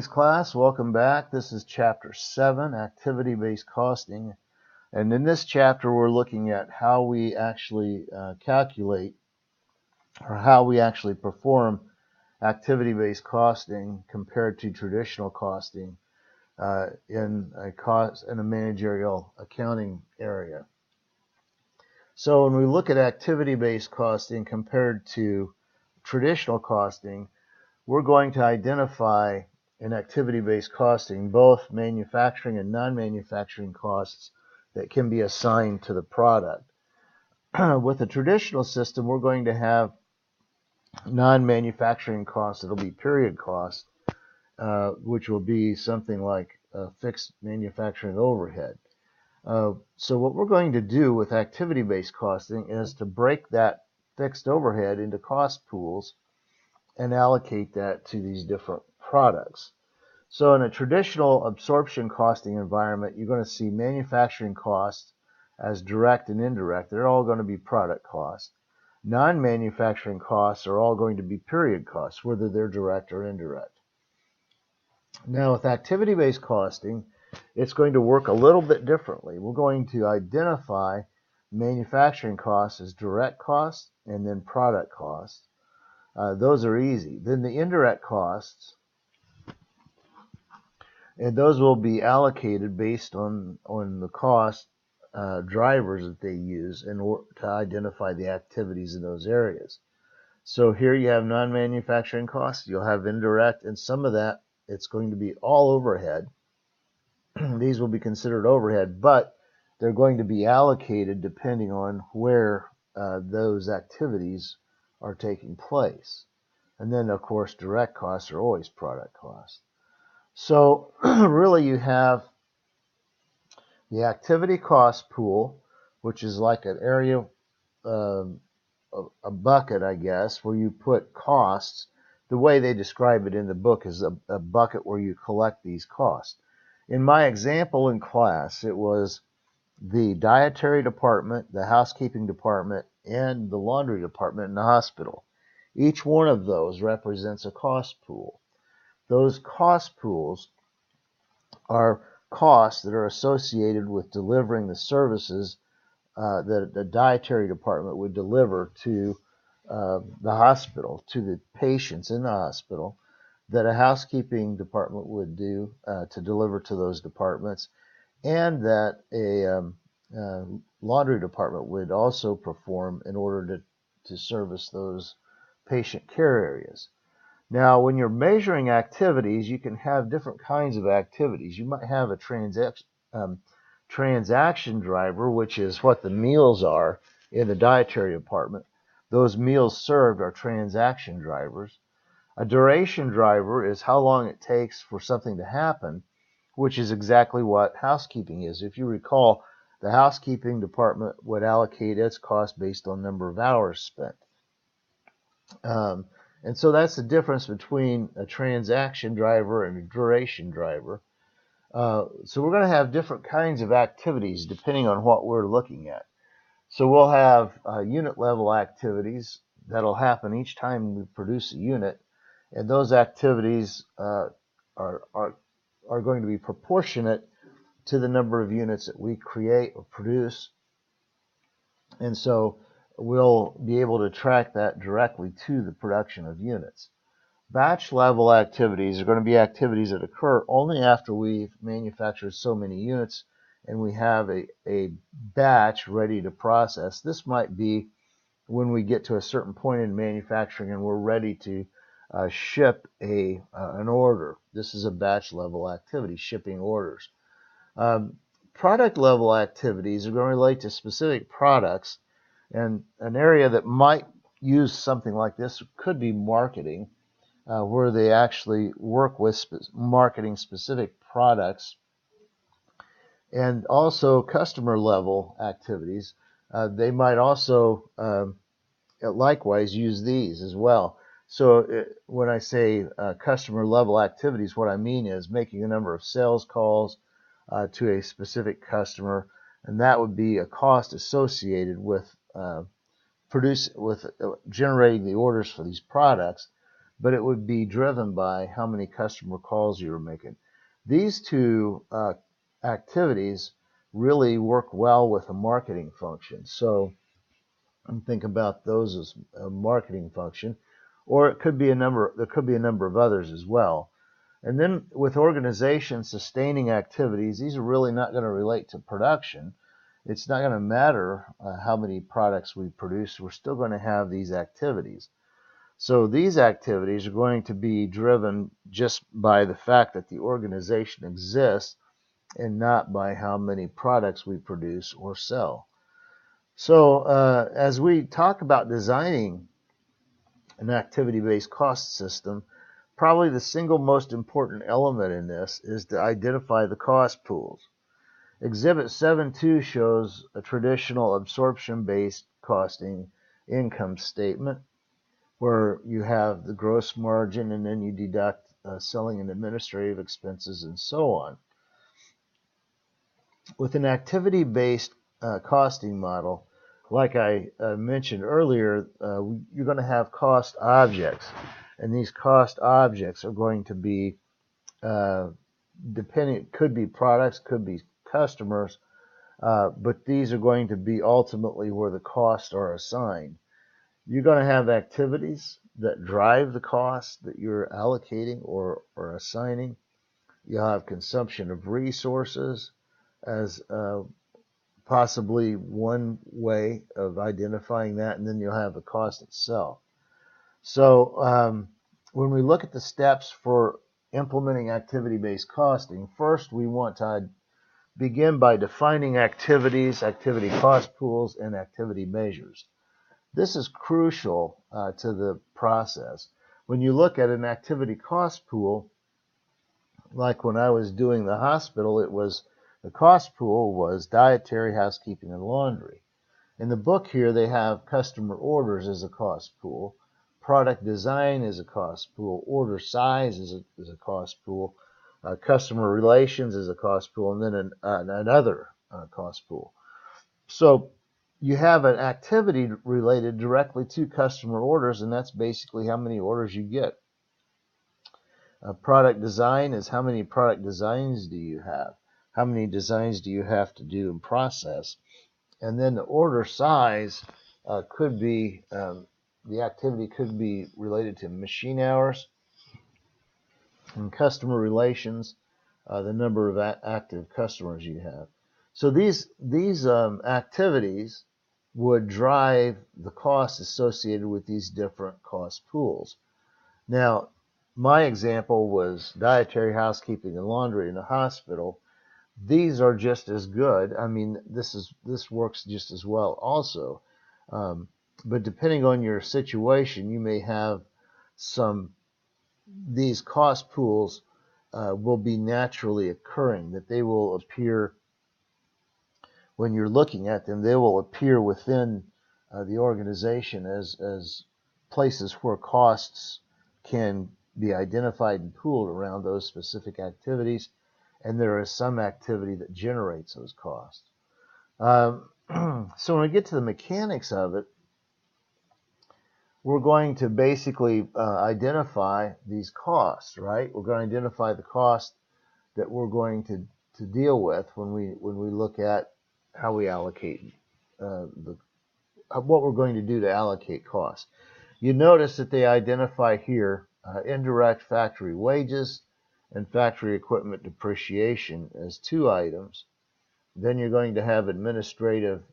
Class, welcome back. This is Chapter 7, Activity-Based Costing. And in this chapter, we're looking at how we actually calculate or how we actually perform activity-based costing compared to traditional costing in a managerial accounting area. So when we look at activity-based costing compared to traditional costing, we're going to identify in activity-based costing both manufacturing and non-manufacturing costs that can be assigned to the product. With a traditional system, we're going to have non-manufacturing costs that'll be period costs, which will be something like fixed manufacturing overhead. So what we're going to do with activity-based costing is to break that fixed overhead into cost pools and allocate that to these different products. So in a traditional absorption costing environment, you're going to see manufacturing costs as direct and indirect. They're all going to be product costs. Non-manufacturing costs are all going to be period costs, whether they're direct or indirect. Now with activity-based costing, it's going to work a little bit differently. We're going to identify manufacturing costs as direct costs and then product costs. Those are easy. Then the indirect costs, and those will be allocated based on the cost drivers that they use in order to identify the activities in those areas. So here you have non-manufacturing costs, you'll have indirect, and some of that, it's going to be all overhead. These will be considered overhead, but they're going to be allocated depending on where those activities are taking place. And then, of course, direct costs are always product costs. So really you have the activity cost pool, which is like an area, a bucket, I guess, where you put costs. The way they describe it in the book is a bucket where you collect these costs. In my example in class, it was the dietary department, the housekeeping department, and the laundry department in the hospital. Each one of those represents a cost pool. Those cost pools are costs that are associated with delivering the services that the dietary department would deliver to the hospital, to the patients in the hospital, that a housekeeping department would do to deliver to those departments, and that a laundry department would also perform in order to service those patient care areas. Now, when you're measuring activities, you can have different kinds of activities. You might have a transaction driver, which is what the meals are in the dietary department. Those meals served are transaction drivers. A duration driver is how long it takes for something to happen, which is exactly what housekeeping is. If you recall, the housekeeping department would allocate its cost based on number of hours spent. And so that's the difference between a transaction driver and a duration driver. So we're going to have different kinds of activities depending on what we're looking at. So we'll have unit level activities that'll happen each time we produce a unit, and those activities are going to be proportionate to the number of units that we create or produce. And so we'll be able to track that directly to the production of units. Batch level activities are going to be activities that occur only after we've manufactured so many units and we have a batch ready to process. This might be when we get to a certain point in manufacturing and we're ready to ship an order. This is a batch level activity, shipping orders. Product level activities are going to relate to specific products, and an area that might use something like this could be marketing, where they actually work with marketing specific products, and also customer level activities. They might also likewise use these as well. So when I say customer level activities, what I mean is making a number of sales calls to a specific customer, and that would be a cost associated with generating the orders for these products. but it would be driven by how many customer calls you were making. These two activities really work well with a marketing function. So think about those as a marketing function, or it could be a number. There could be a number of others as well. And then with organization sustaining activities, these are really not going to relate to production. It's not going to matter how many products we produce. We're still going to have these activities. So these activities are going to be driven just by the fact that the organization exists and not by how many products we produce or sell. So as we talk about designing an activity-based cost system, probably the single most important element in this is to identify the cost pools. Exhibit 7.2 shows a traditional absorption-based costing income statement where you have the gross margin and then you deduct selling and administrative expenses and so on. With an activity-based costing model, like I mentioned earlier, you're going to have cost objects, and these cost objects are going to be depending, could be products, could be customers, but these are going to be ultimately where the costs are assigned. You're going to have activities that drive the costs that you're allocating or assigning. You'll have consumption of resources as possibly one way of identifying that, and then you'll have the cost itself. So when we look at the steps for implementing activity-based costing, first we want to begin by defining activities, activity cost pools, and activity measures. This is crucial to the process. When you look at an activity cost pool, like when I was doing the hospital, the cost pool was dietary, housekeeping, and laundry. In the book here, they have customer orders as a cost pool, product design is a cost pool, order size is a cost pool, customer relations is a cost pool, and then another cost pool. So you have an activity related directly to customer orders, and that's basically how many orders you get. Product design is how many product designs do you have? How many designs do you have to do and process? And then the order size could be, the activity could be related to machine hours and customer relations, the number of active customers you have. So these activities would drive the costs associated with these different cost pools. Now, my example was dietary, housekeeping, and laundry in a hospital. These are just as good. I mean, this works just as well also. But depending on your situation, you may have these cost pools will be naturally occurring, that they will appear when you're looking at them, they will appear within the organization as places where costs can be identified and pooled around those specific activities, and there is some activity that generates those costs. So when we get to the mechanics of it, we're going to basically identify these costs, right? We're going to identify the cost that we're going to deal with when we look at how we allocate what we're going to do to allocate costs. You notice that they identify here indirect factory wages and factory equipment depreciation as two items. Then you're going to have administrative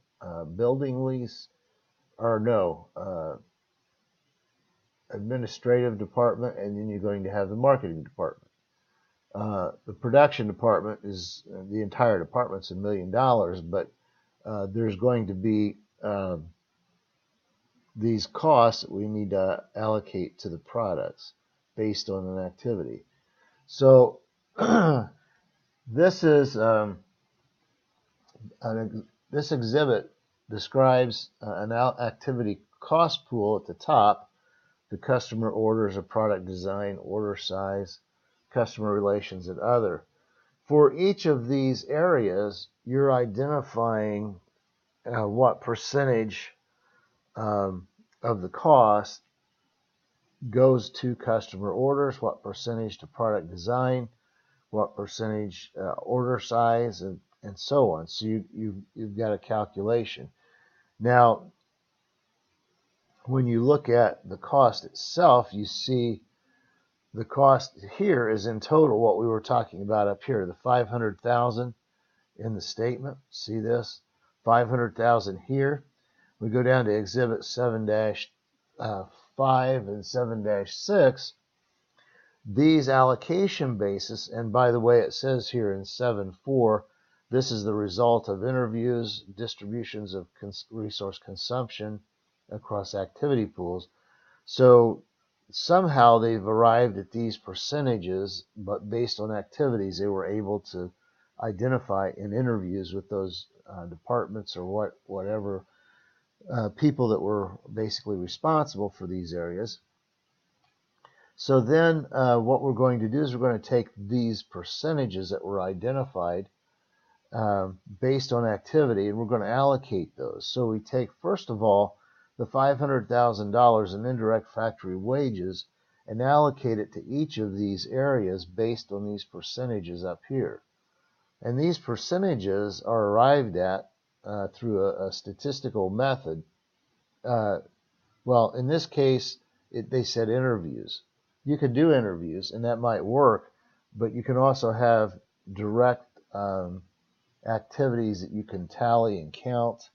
building lease, or no, administrative department, and then you're going to have the marketing department. The production department is the entire department's $1 million, but there's going to be these costs that we need to allocate to the products based on an activity. So this is this exhibit describes an activity cost pool at the top, the customer orders, a product design, order size, customer relations, and other. For each of these areas, you're identifying what percentage of the cost goes to customer orders, what percentage to product design, what percentage order size, and so on. So you've got a calculation. Now, when you look at the cost itself, you see the cost here is in total what we were talking about up here, the 500,000 in the statement. See this? 500,000 here. We go down to Exhibit 7-5 and 7-6. These allocation basis, and by the way, it says here in 7.4, this is the result of interviews, distributions of resource consumption across activity pools. So somehow they've arrived at these percentages, but based on activities, they were able to identify in interviews with those departments or whatever people that were basically responsible for these areas. So then what we're going to do is we're going to take these percentages that were identified based on activity, and we're going to allocate those. So we take, first of all, the $500,000 in indirect factory wages and allocate it to each of these areas based on these percentages up here. And these percentages are arrived at through a statistical method. Well, in this case, they said interviews. You could do interviews, and that might work, but you can also have direct activities that you can tally and count,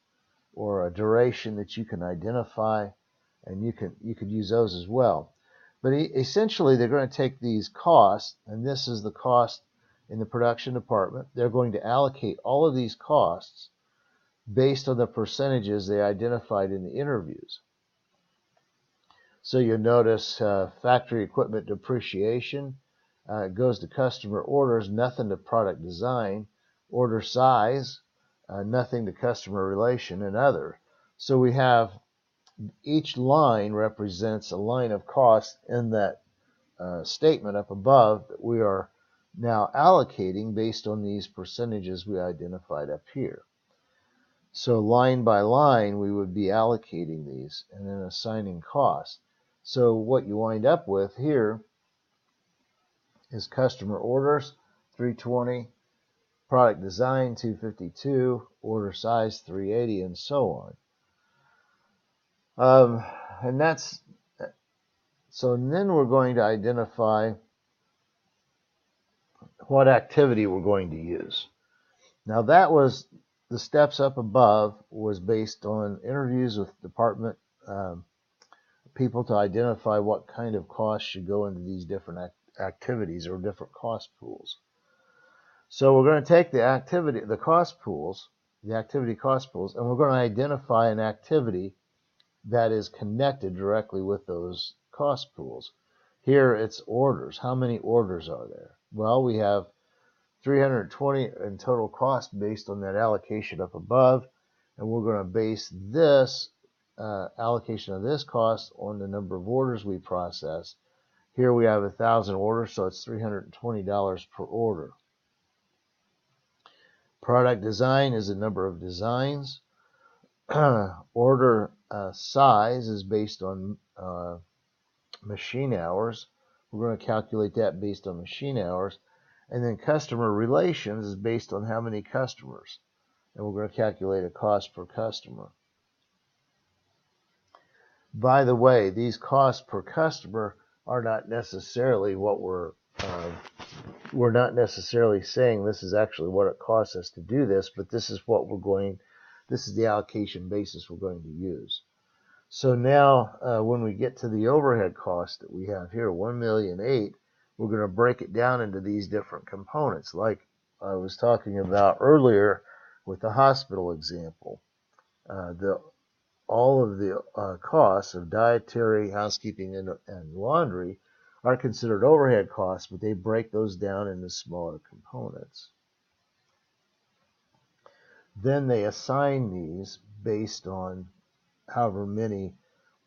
or a duration that you can identify, and you could use those as well. But essentially, they're going to take these costs, and this is the cost in the production department. They're going to allocate all of these costs based on the percentages they identified in the interviews. So you'll notice factory equipment depreciation goes to customer orders, nothing to product design. Order size, nothing to customer relation, and other. So we have each line represents a line of cost in that statement up above that we are now allocating based on these percentages we identified up here. So line by line, we would be allocating these and then assigning costs. So what you wind up with here is customer orders, 320, product design, 252, order size, 380, and so on. And that's, so then we're going to identify what activity we're going to use. Now that was, the steps up above was based on interviews with department people to identify what kind of costs should go into these different activities or different cost pools. So we're going to take the activity cost pools, and we're going to identify an activity that is connected directly with those cost pools. Here it's orders. How many orders are there? Well, we have 320 in total cost based on that allocation up above, and we're going to base this allocation of this cost on the number of orders we process. Here we have 1,000 orders, so it's $320 per order. Product design is the number of designs. Order size is based on machine hours. We're going to calculate that based on machine hours. And then customer relations is based on how many customers. And we're going to calculate a cost per customer. By the way, these costs per customer are not necessarily what we're not necessarily saying this is actually what it costs us to do this, but this is the allocation basis we're going to use. So now when we get to the overhead cost that we have here, $1,008,000, we're going to break it down into these different components, like I was talking about earlier with the hospital example. All of the costs of dietary, housekeeping, and laundry are considered overhead costs, but they break those down into smaller components. Then they assign these based on however many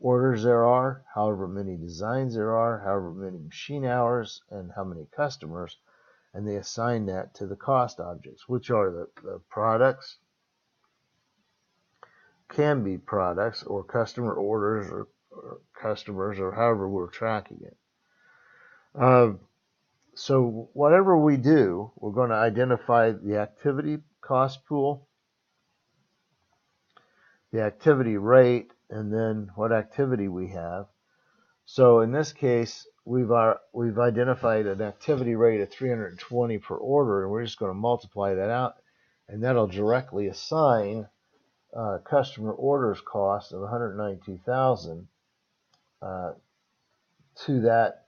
orders there are, however many designs there are, however many machine hours, and how many customers, and they assign that to the cost objects, which are the products, can be products or customer orders customers, or however we're tracking it. So whatever we do, we're going to identify the activity cost pool, the activity rate, and then what activity we have. So in this case, we've identified an activity rate of 320 per order, and we're just going to multiply that out, and that'll directly assign customer orders cost of 192,000 to that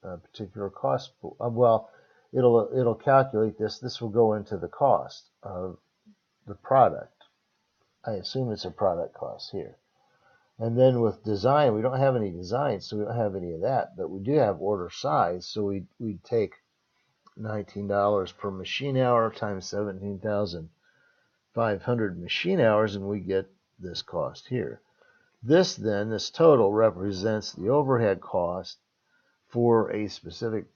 particular cost pool. Well, it'll calculate this. This will go into the cost of the product. I assume it's a product cost here. And then with design, we don't have any design, so we don't have any of that, but we do have order size. So we'd take $19 per machine hour times 17,500 machine hours, and we get this cost here. This total represents the overhead cost for a specific,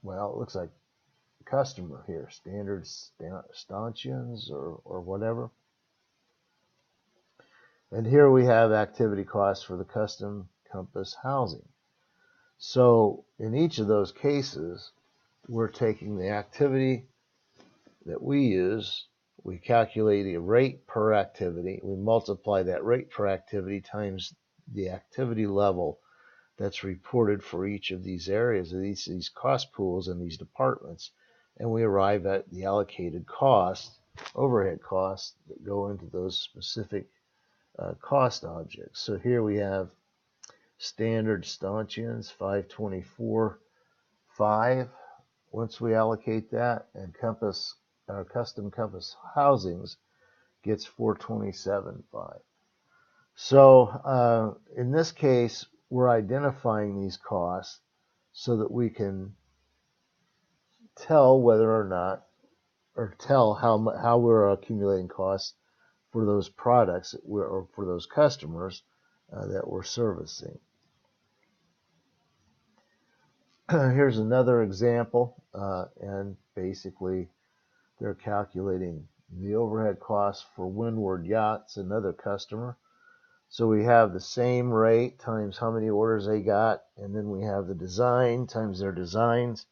well, it looks like customer here, standard stanchions or whatever. And here we have activity costs for the custom Compass housing. So in each of those cases, we're taking the activity that we use, we calculate a rate per activity, we multiply that rate per activity times the activity level that's reported for each of these areas, of these cost pools and these departments, and we arrive at the allocated costs, overhead costs that go into those specific cost objects. So here we have standard stanchions, 524.5. Once we allocate that, and custom Compass housings gets 427.5. So in this case, we're identifying these costs so that we can tell whether or not, or tell how we're accumulating costs for those products or for those customers that we're servicing. Here's another example, and basically they're calculating the overhead costs for Windward Yachts, another customer. So we have the same rate times how many orders they got, and then we have the design times their designs,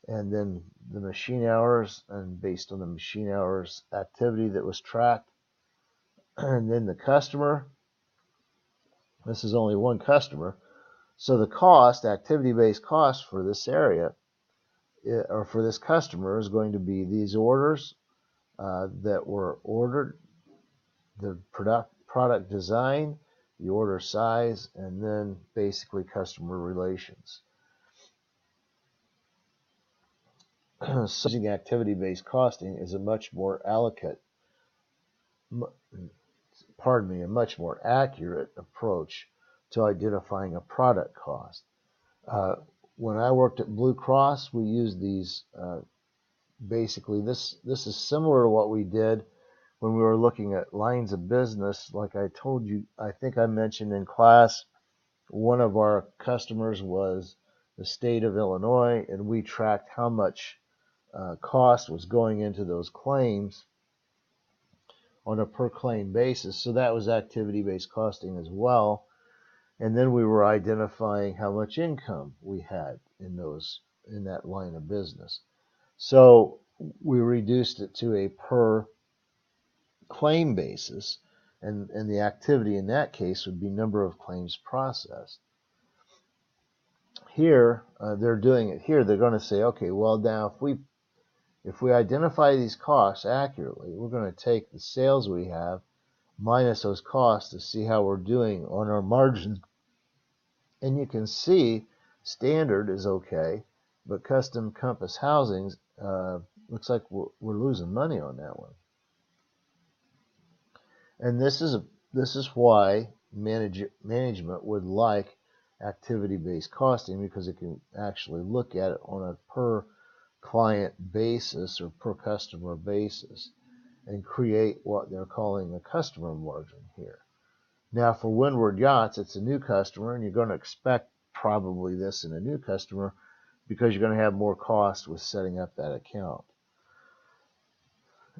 and then the machine hours, and based on the machine hours activity that was tracked. And then the customer, this is only one customer, so the cost, activity-based cost for this area, or for this customer, is going to be these orders that were ordered, the product design, the order size, and then basically customer relations. So using activity-based costing is a much more a much more accurate approach to identifying a product cost. When I worked at Blue Cross, we used these, basically this is similar to what we did when we were looking at lines of business. Like I told you, I think I mentioned in class, one of our customers was the state of Illinois, and we tracked how much cost was going into those claims on a per claim basis. So that was activity-based costing as well. And then we were identifying how much income we had in that line of business. So we reduced it to a per claim basis, and the activity in that case would be number of claims processed. Here, they're doing it here. They're going to say, okay, well now if we identify these costs accurately, we're going to take the sales we have minus those costs to see how we're doing on our margins. And you can see standard is okay, but custom Compass housings looks like we're losing money on that one. And this is why management would like activity-based costing, because it can actually look at it on a per client basis or per customer basis and create what they're calling a customer margin here. Now for Windward Yachts, it's a new customer, and you're going to expect probably this in a new customer because you're going to have more cost with setting up that account.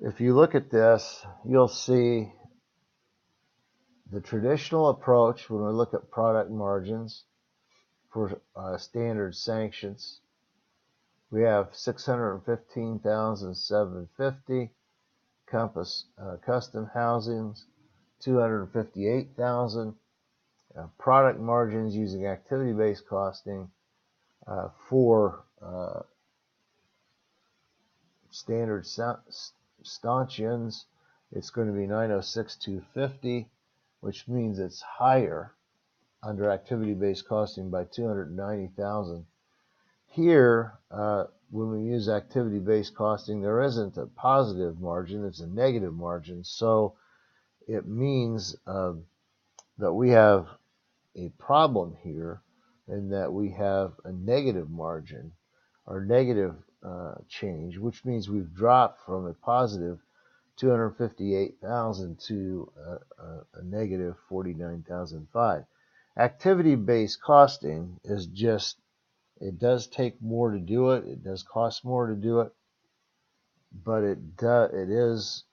If you look at this, you'll see The traditional approach, when we look at product margins for standard sanctions, we have 615,750. Compass custom housings, 258,000. Product margins using activity-based costing for standard stanchions, it's going to be 906,250, which means it's higher under activity-based costing by 290,000. Here, when we use activity-based costing, there isn't a positive margin, it's a negative margin. So it means that we have a problem here in that we have a negative margin or negative change, which means we've dropped from a positive 258,000 to a negative 49,005. Activity-based costing is just, it does take more to do it. It does cost more to do it, but it is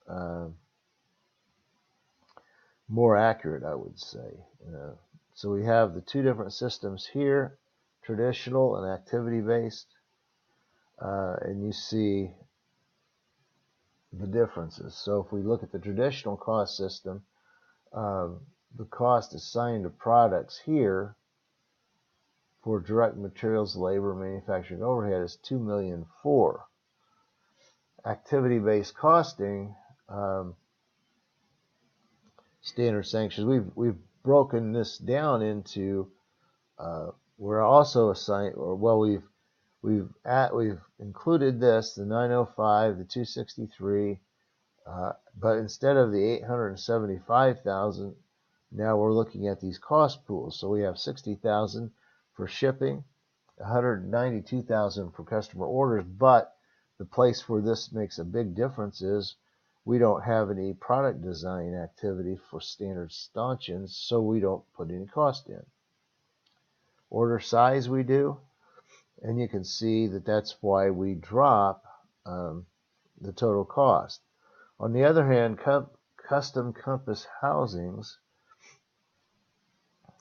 more accurate, I would say. So we have the two different systems here, traditional and activity-based, and you see the differences. So if we look at the traditional cost system, the cost assigned to products here for direct materials, labor, manufacturing overhead is $2,000,004. Activity-based costing, standard sanctions, we've broken this down into we're also assigned, or well, we've included this, the 905, the 263, but instead of the 875,000, now we're looking at these cost pools. So we have 60,000 for shipping, 192,000 for customer orders, but the place where this makes a big difference is we don't have any product design activity for standard stanchions, so we don't put any cost in. Order size we do, and you can see that that's why we drop the total cost. On the other hand, custom compass housings,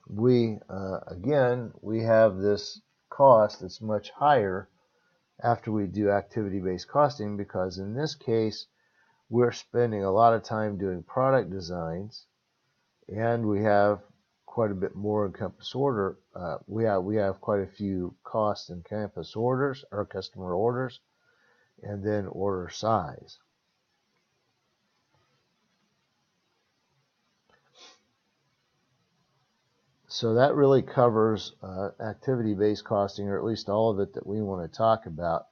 again, we have this cost that's much higher after we do activity-based costing, because in this case, we're spending a lot of time doing product designs, and we have quite a bit more in compass order. We have quite a few costs in compass orders or customer orders, and then order size. So that really covers activity-based costing, or at least all of it that we want to talk about.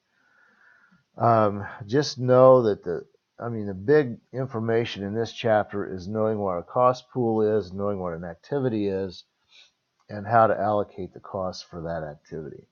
Just know that the big information in this chapter is knowing what a cost pool is, knowing what an activity is, and how to allocate the cost for that activity.